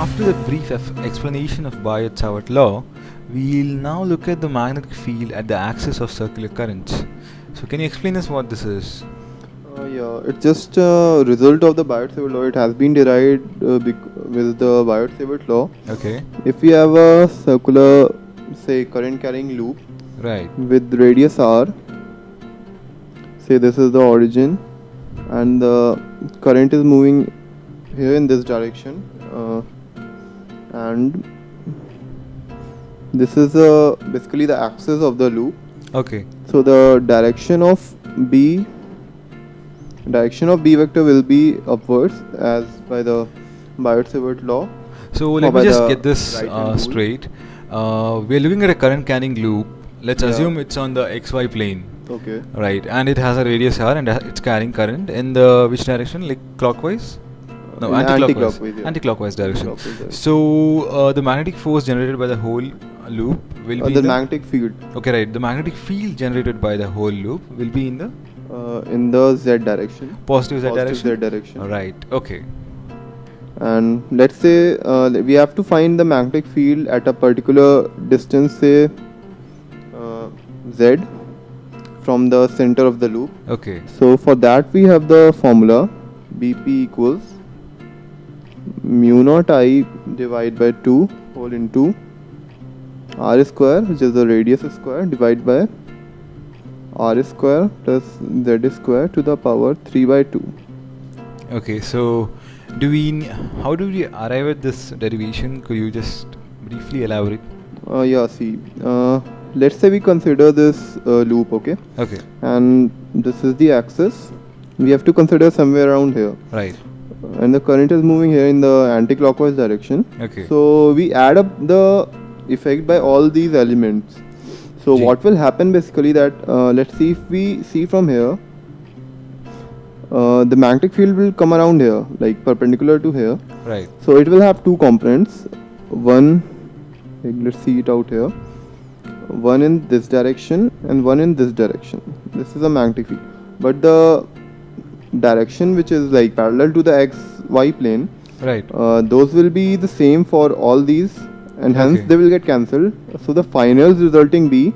after that brief explanation of Biot-Savart law, we'll now look at the magnetic field at the axis of circular currents. So can you explain us what this is? Yeah, it's just a result of the Biot-Savart law. It has been derived with the Biot-Savart law. Okay. If we have a circular, say, current carrying loop, Right. with radius r, say this is the origin, and the current is moving here in this direction, and this is basically the axis of the loop. Okay. So the direction of B vector will be upwards as by the Biot-Savart law. So let me just get this straight. We're looking at a current carrying loop. Let's assume it's on the XY plane. Okay. Right, and it has a radius r and it's carrying current in the which direction? Like clockwise? No, anti-clockwise. Anti-clockwise direction. So the magnetic force generated by the whole loop will be the magnetic field. Okay, right. The magnetic field generated by the whole loop will be in the Z direction. Positive Z direction. Z direction. Right. Okay. And let's say we have to find the magnetic field at a particular distance, say Z, from the center of the loop. Okay. So for that we have the formula Bp equals mu naught I divided by 2 whole into r square, which is the radius square, divided by r square plus z square to the power 3 by 2. Okay, so how do we arrive at this derivation? Could you just briefly elaborate? Let's say we consider this loop, okay? Okay. And this is the axis. We have to consider somewhere around here. Right. And the current is moving here in the anti-clockwise direction. Okay. So we add up the effect by all these elements. So what will happen basically that let's see if we see from here, the magnetic field will come around here, like perpendicular to here. Right. So it will have two components. One, let's see it out here. One in this direction and one in this direction. This is a magnetic field. But the direction which is like parallel to the XY plane, right, those will be the same for all these, and hence they will get cancelled. So the final resulting B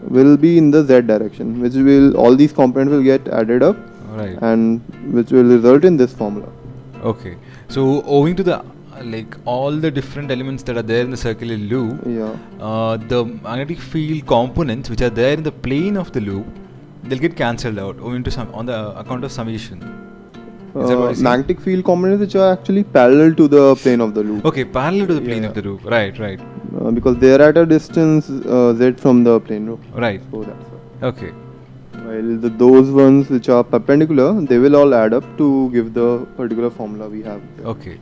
will be in the Z direction, which will all these components will get added up, right, and which will result in this formula. Okay. So owing to the all the different elements that are there in the circular loop, the magnetic field components which are there in the plane of the loop, they'll get cancelled out owing to on the account of summation. Is that what you're magnetic field components which are actually parallel to the plane of the loop. Okay, parallel to the plane of the loop. Right, right. Because they are at a distance z from the plane loop. Right. So that's why. Okay. While those ones which are perpendicular, they will all add up to give the particular formula we have here. Okay.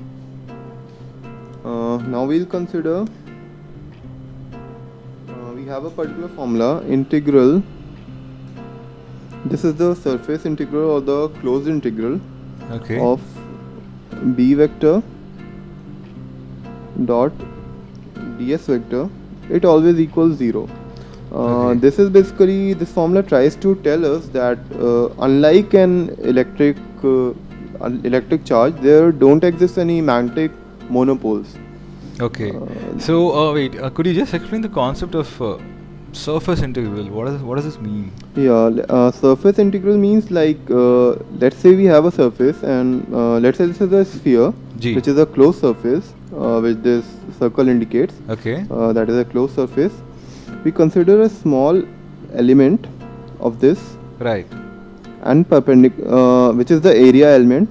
Now we'll consider we have a particular formula integral. This is the surface integral or the closed integral of B vector dot ds vector. It always equals 0. This is basically, this formula tries to tell us that unlike an electric charge, there don't exist any magnetic monopoles. Okay. So wait, could you just explain the concept of surface integral? What does this mean? Surface integral means like let's say we have a surface, and let's say this is a sphere, which is a closed surface, which this circle indicates. Okay. That is a closed surface. We consider a small element of this. Right. And perpendicular, which is the area element,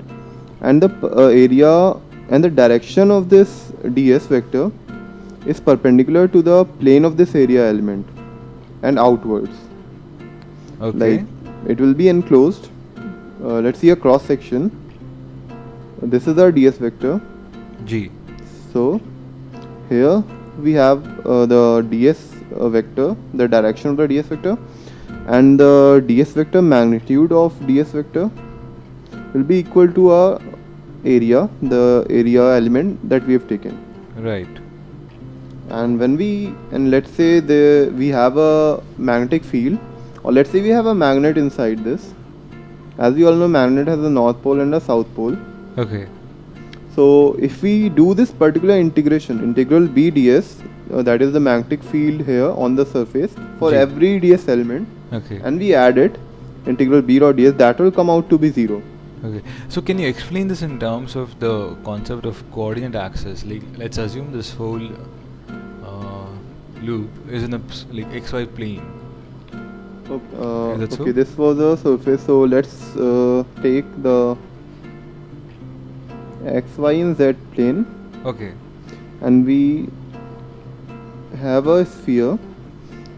and the area and the direction of this ds vector is perpendicular to the plane of this area element and outwards. Okay. Like it will be enclosed. Let's see a cross section. This is our ds vector. G. So here we have the ds vector, the direction of the ds vector, and the ds vector magnitude of ds vector will be equal to our area, the area element that we have taken. Right. And when let's say we have a magnetic field, or let's say we have a magnet inside this. As we all know, magnet has a north pole and a south pole. Okay. So if we do this particular integration, integral B ds, that is the magnetic field here on the surface for G. every ds element, Okay. and we add it, integral B dot ds, that will come out to be 0. Okay. So can you explain this in terms of the concept of coordinate axis? Like, let's assume this whole loop is in a like xy plane. Okay, Is that so? this was a surface, so let's take the x, y and z plane, Okay. and we have a sphere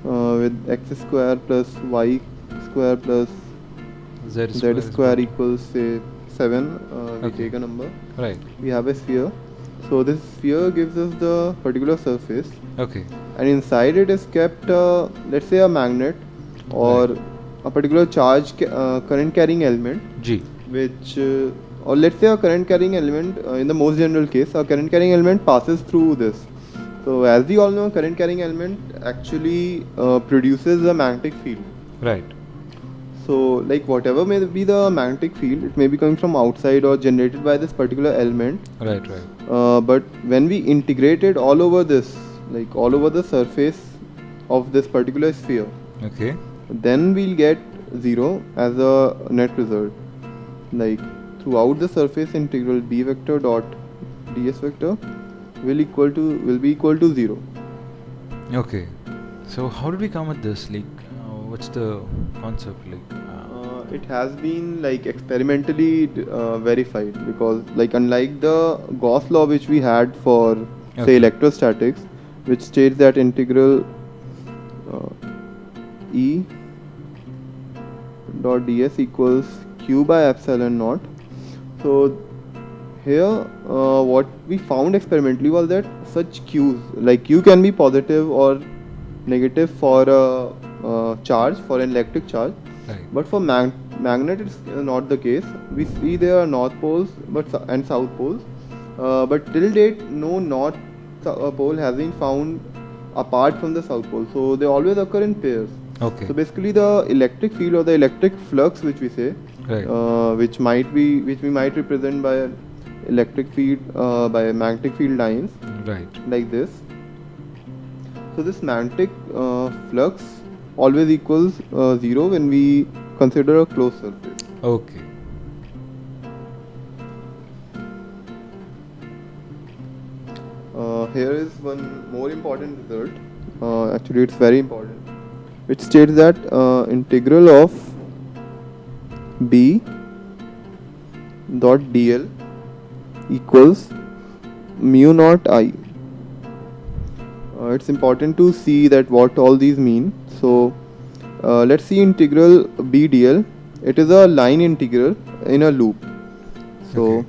with x square plus y square plus Z z square equals say 7. We Okay. take a number. Right. We have a sphere. So this sphere gives us the particular surface, Okay. and inside it is kept let's say a magnet or Right. a particular charge current carrying element, G. which or let's say a current carrying element, in the most general case a current carrying element passes through this. So as we all know, current carrying element actually produces a magnetic field. Right. So like whatever may be the magnetic field, it may be coming from outside or generated by this particular element, Right. Right. but when we integrate it all over this, like all over the surface of this particular sphere, Okay. then we'll get 0 as a net result. Like throughout the surface, integral B vector dot ds vector will be equal to 0. Okay. So how did we come at this? Like, what's the concept? Like, It has been like experimentally verified, because like unlike the Gauss law which we had for say Okay. electrostatics, which states that integral E dot ds equals q by epsilon naught. So here what we found experimentally was that such q's, like q can be positive or negative for a charge, for an electric charge, right. but for magnet it's not the case. We see there are north poles and south poles, but till date no north pole has been found apart from the south pole, so they always occur in pairs. Okay. So basically the electric field or the electric flux which we say, Right. which we might represent by electric field, by magnetic field lines Right. like this. So this magnetic flux always equals 0 when we consider a closed surface. Okay. Here is one more important result. Actually, it's very important, which states that integral of B dot dl equals mu naught I. It's important to see that what all these mean. So let's see integral B dl. It is a line integral in a loop. So Okay.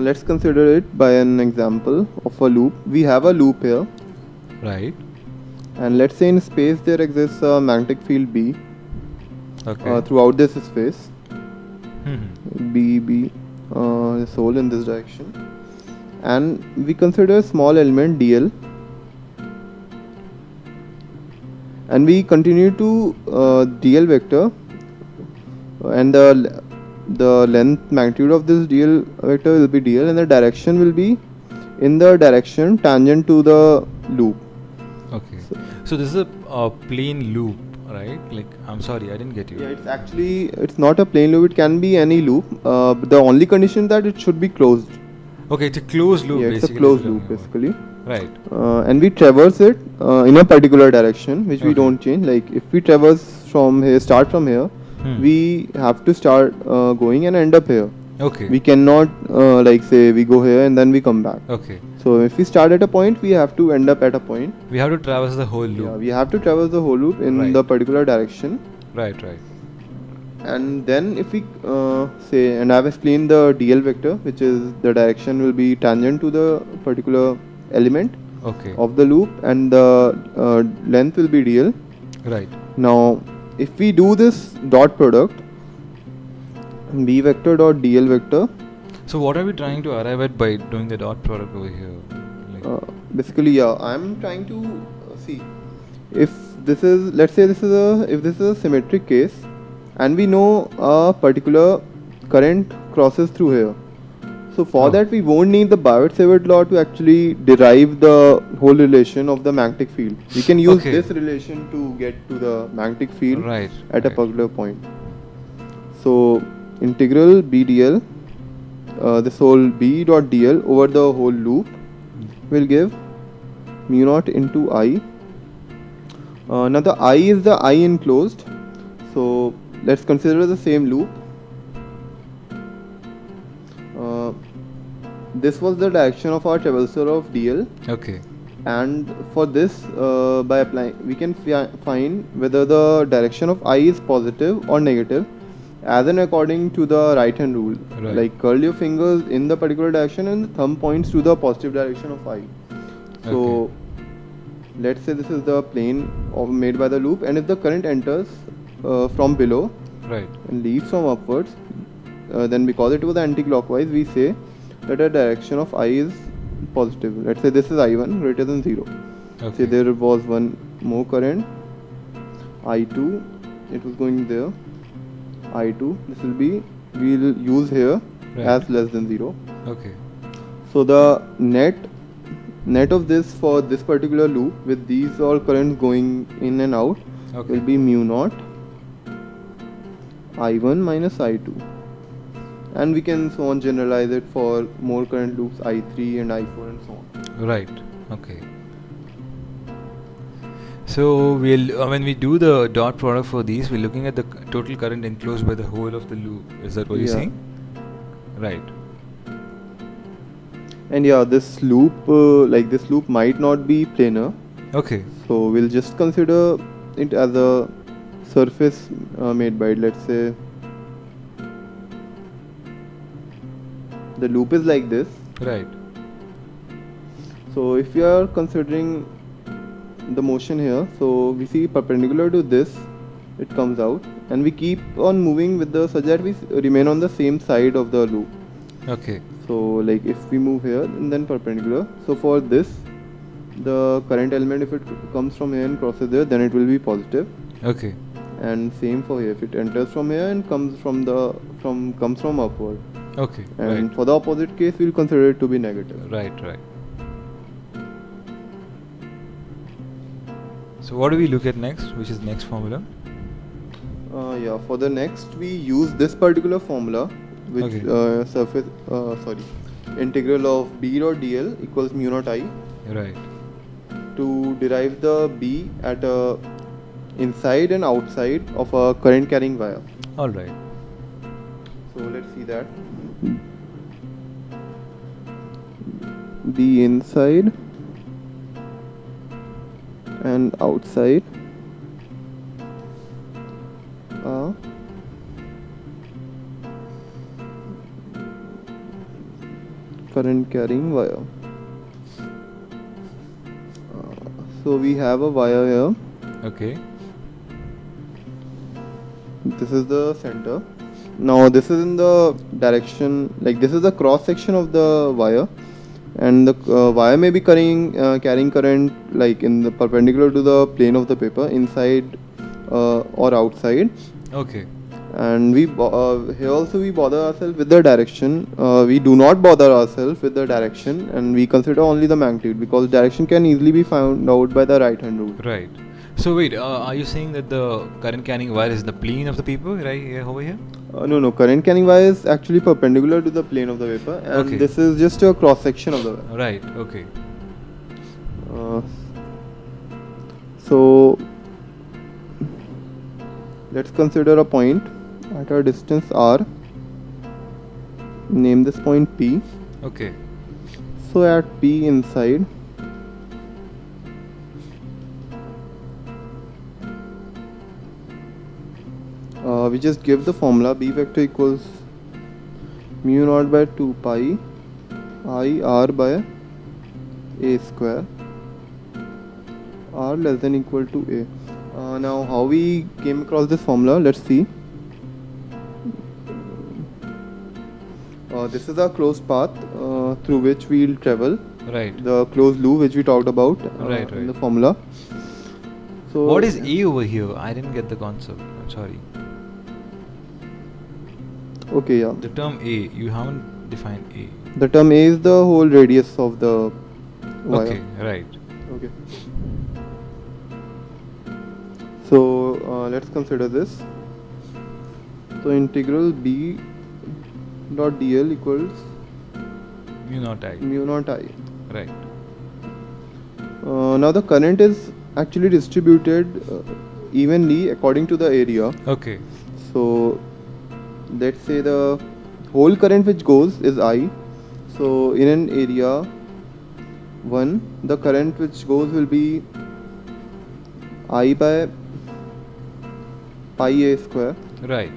let's consider it by an example of a loop. We have a loop here, Right. and let's say in space there exists a magnetic field B Okay. throughout this space. Mhm. B is whole in this direction, and we consider a small element dl, and we continue to dl vector, and the length magnitude of this dl vector will be dl, and the direction will be in the direction tangent to the loop. Okay. So this is a plane loop, right? Like, I'm sorry, I didn't get you. Yeah, it's not a plane loop. It can be any loop. But the only condition that it should be closed. Okay, it's a closed loop. Yeah, it's a basically closed you're loop talking about. basically. Right. And we traverse it in a particular direction, which we Okay. don't change. Like if we traverse from here, start from here, we have to start going and end up here. Okay. We cannot like say we go here and then we come back. Okay. So if we start at a point, we have to end up at a point. We have to traverse the whole loop. Yeah, we have to traverse the whole loop in Right. the particular direction. Right. Right. And then if we say, and I've explained the dl vector, which is the direction will be tangent to the particular element Okay. of the loop, and the length will be dl. Right. Now if we do this dot product, b vector dot dl vector, So what are we trying to arrive at by doing the dot product over here? exactly? Basically, yeah, I'm trying to see if this is, let's say this is if this is a symmetric case, and we know a particular current crosses through here. So for that we won't need the Biot-Savart law to actually derive the whole relation of the magnetic field. We can use this relation to get to the magnetic field at a particular point. So integral B dl, this whole B dot dl over the whole loop will give mu naught into I. Now the I is the I enclosed. So let's consider the same loop. This was the direction of our traversal of dl. Okay. And for this, by applying, we can find whether the direction of I is positive or negative, as in according to the right hand rule. Like curl your fingers in the particular direction and the thumb points to the positive direction of I. So let's say this is the plane made by the loop, and if the current enters from below and leaves from upwards, then because it was anti-clockwise, we say that the direction of I is positive. Let's say this is I1 greater than 0. Say there was one more current, I2, it was going there, I2, this will be, we will use here as less than 0. So the net of this for this particular loop with these all currents going in and out will be mu naught I1 minus I2. And we can so on generalize it for more current loops I3 and I4 and so on. Right. Okay. So we'll when we do the dot product for these, we're looking at the total current enclosed by the whole of the loop. Is that what you're saying? Right. And yeah, this loop like this loop might not be planar. Okay. So we'll just consider it as a surface made by it. Let's say the loop is like this. Right. So if we are considering the motion here, so we see perpendicular to this, it comes out, and we keep on moving with the such that we remain on the same side of the loop. Okay. So like if we move here and then perpendicular, so for this, the current element, if it comes from here and crosses there, then it will be positive. Okay. And same for here, if it enters from here and comes from upward. Okay. And for the opposite case, we'll consider it to be negative. Right. So what do we look at next? Which is next formula? Yeah, for the next we use this particular formula, which integral of B dot dl equals mu naught I. Right. To derive the B at inside and outside of a current carrying wire. All right. So let's see that. B inside and outside current carrying wire. So we have a wire here. Okay. This is the center. Now this is in the direction, like this is the cross section of the wire, and the wire may be carrying current like in the perpendicular to the plane of the paper, inside or outside. Okay. And we here also we bother ourselves with the direction. We do not bother ourselves with the direction, and we consider only the magnitude, because direction can easily be found out by the right hand rule. Right. So wait, are you saying that the current carrying wire is the plane of the paper right here, over here? No, current carrying wire is actually perpendicular to the plane of the paper, and this is just a cross section of the wire. Right. Okay. So let's consider a point at a distance r. Name this point P. Okay. So at P inside, we just give the formula B vector equals mu naught by 2 pi I r by a square, r less than equal to a. Now how we came across this formula, let's see. This is our closed path through which we will travel Right. The closed loop which we talked about Right, in the right. formula. So What is A over here? I didn't get the concept. I'm sorry. Okay, yeah. The term A, you haven't defined A. The term A is the whole radius of the wire. Okay, right. Okay. So let's consider this. So integral B dot dl equals Mu naught I. mu naught I. Right. Now the current is actually distributed evenly according to the area. Okay. So let's say the whole current which goes is I. So in an area 1, the current which goes will be I by pi a square, Right.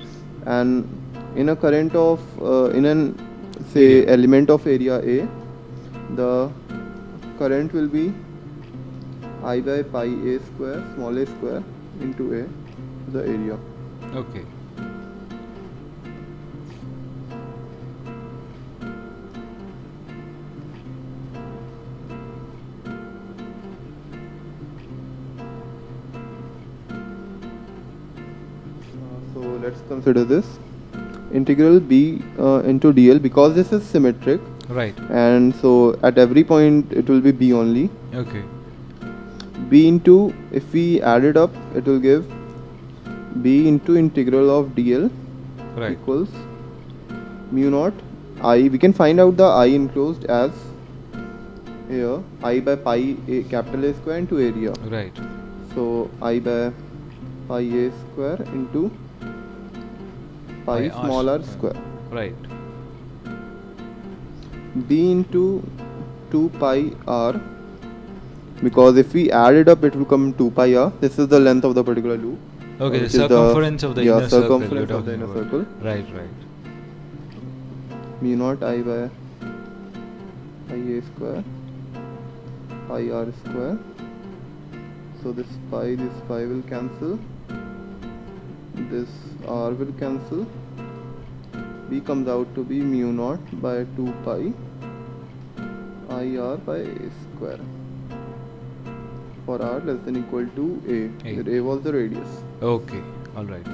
and in a current of in an say Area. element of area A, the current will be I by pi a square small a square into A, the area. Okay. So let's consider this integral B into dl, because this is symmetric, Right. and so at every point it will be B only. Okay. B into, if we add it up, it will give B into integral of dl Right. equals mu naught I. We can find out the I enclosed as here I by pi a capital A square into area. Right. So I by pi a square into pi Pi r small r square. square. Right. B into 2 pi r, because if we add it up it will come 2 pi r. This is the length of the particular loop. Okay, the which is circumference of the yeah, inner circle. circumference you're of the talking inner about. circle. Right, right. Mu naught I by pi a square pi r square. So this pi will cancel, this r will cancel. B comes out to be mu naught by 2 pi I r by a square for r less than equal to a. A. Where a was the radius. Okay, alright.